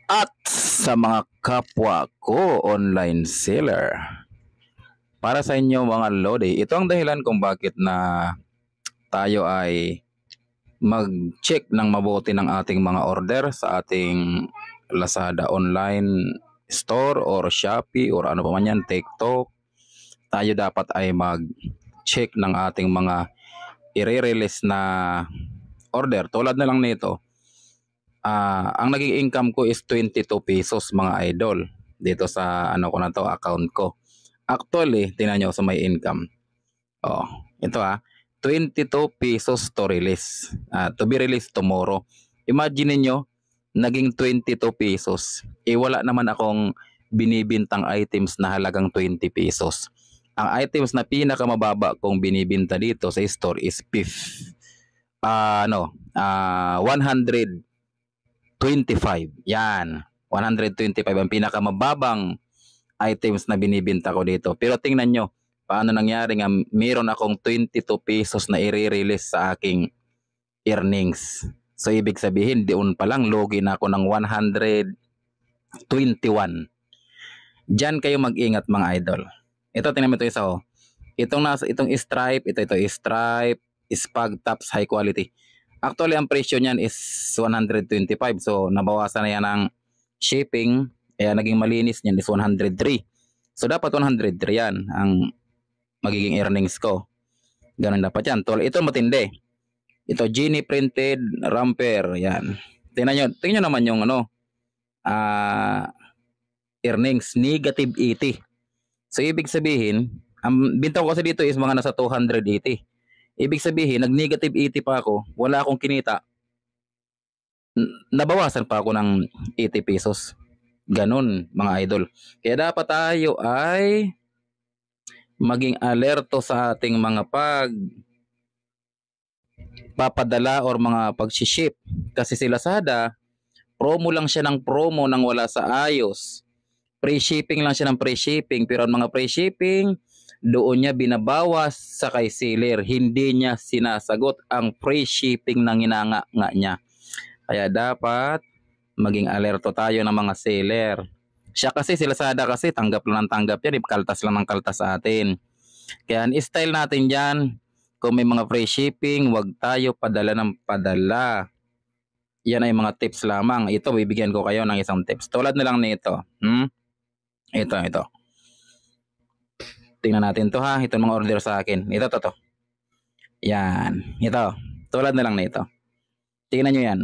At sa mga kapwa ko online seller, para sa inyo mga Lodi, ito ang dahilan kung bakit na tayo ay mag-check ng mabuti ng ating mga order sa ating Lazada online store or Shopee or ano pa man yan, TikTok. Tayo dapat ay mag-check ng ating mga i-release na order. Tulad na lang nito, ang naging income ko is 22 pesos mga idol dito sa ano ko na to, account ko. Actually, tingnan nyo sa may income. Oh, ito 22 pesos to release. To be released tomorrow. Imagine niyo naging 22 pesos. Wala naman akong binibintang items na halagang 20 pesos. Ang items na pinakamababa kong binibinta dito sa store is beef. 125. Yan. 125 ang pinakamababang items na binibinta ko dito. Pero tingnan nyo, paano nangyari nga meron akong 22 pesos na i-release sa aking earnings. So ibig sabihin, doon pa lang logi na ako ng 121. Diyan kayo mag-ingat mga idol. Ito, tingnan mo ito isa Itong stripe, ito stripe, spag tops high quality. Actually, ang presyo niyan is 125. So nabawasan na yan ng shipping. Kaya naging malinis niyan is 103. So dapat 103 yan ang magiging earnings ko. Ganun dapat yan. Ito matindi. Ito Genie printed ramper. Yan. Tingnan nyo naman yung earnings. Negative 80. So ibig sabihin, ang binta ko kasi dito is mga nasa 280. Ibig sabihin, nag-negative 80 pa ako. Wala akong kinita. Nabawasan pa ako ng 80 pesos. Ganun mga idol. Kaya dapat tayo ay maging alerto sa ating mga papadala or mga pag-ship. Kasi si Lazada, promo lang siya ng promo nang wala sa ayos. Pre-shipping lang siya ng pre-shipping. Pero ang mga pre-shipping, doon niya binabawas sa kay seller. Hindi niya sinasagot ang pre-shipping ng hinanga-nga niya. Kaya dapat maging alerto tayo ng mga seller. Siya kasi, si Lazada kasi, tanggap lang ng tanggap yan. Kaltas lang ng kaltas sa atin. Kaya style natin dyan, kung may mga free shipping, wag tayo padala ng padala. Yan ay mga tips lamang. Ito, bibigyan ko kayo ng isang tips. Tulad na lang nito. Ito. Tingnan natin to Ito mga order sa akin. Ito to. Yan. Ito. Tulad na lang nito. Tingnan nyo yan.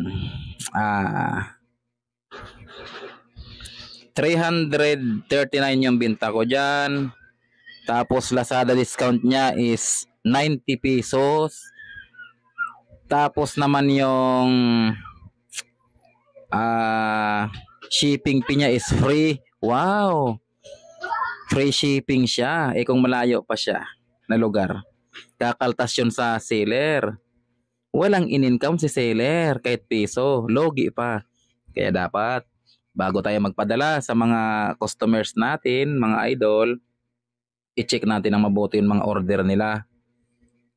339 yung binta ko dyan. Tapos Lazada discount niya is 90 pesos. Tapos naman yung shipping fee niya is free. Wow! Free shipping siya. Kung malayo pa siya na lugar, kakaltas yun sa seller. Walang in-income si seller kahit piso. Logi pa. Kaya dapat bago tayo magpadala sa mga customers natin, mga idol, i-check natin ang mabuti yung mga order nila.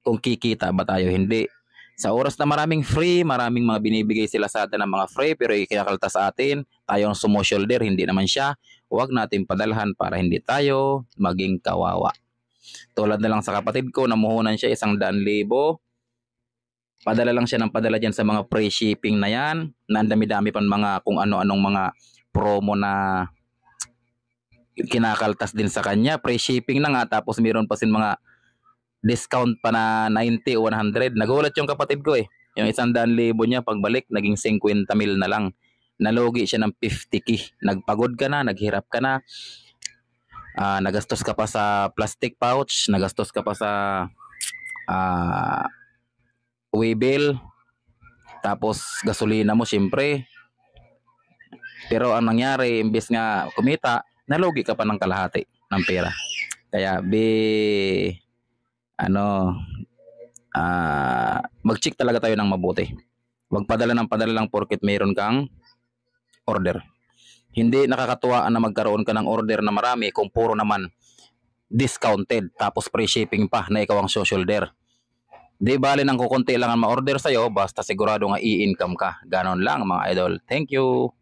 Kung kikita ba tayo, hindi. Sa oras na maraming free, maraming mga binibigay sila sa atin ng mga free, pero ikinakalta sa atin, tayong sumo-shoulder, hindi naman siya. Huwag natin padalhan para hindi tayo maging kawawa. Tulad na lang sa kapatid ko, namuhunan siya 100,000. Padala lang siya ng padala dyan sa mga free shipping na yan. Na ang dami-dami pa mga kung ano-anong mga promo na kinakaltas din sa kanya. Free shipping na nga, tapos meron pa sin mga discount pa na 90 o 100. Nagulat yung kapatid ko Yung 100,000 niya, pagbalik, naging 50 mil na lang. Nalugi siya ng 50k. Nagpagod ka na, naghirap ka na. Nagastos ka pa sa plastic pouch, nagastos ka pa sa waybill, tapos gasolina mo syempre. Pero ang nangyari, imbes nga kumita, nalugi ka pa ng kalahati ng pera. Kaya mag-check talaga tayo ng mabuti. Wag padala ng padala lang porket mayroon kang order. Hindi nakakatuwa na magkaroon ka ng order na marami kung puro naman discounted tapos free shipping pa na ikaw ang shoulder. Di bali nang kukunti lang ang ma-order sa'yo, basta sigurado nga i-income ka. Ganon lang mga idol. Thank you.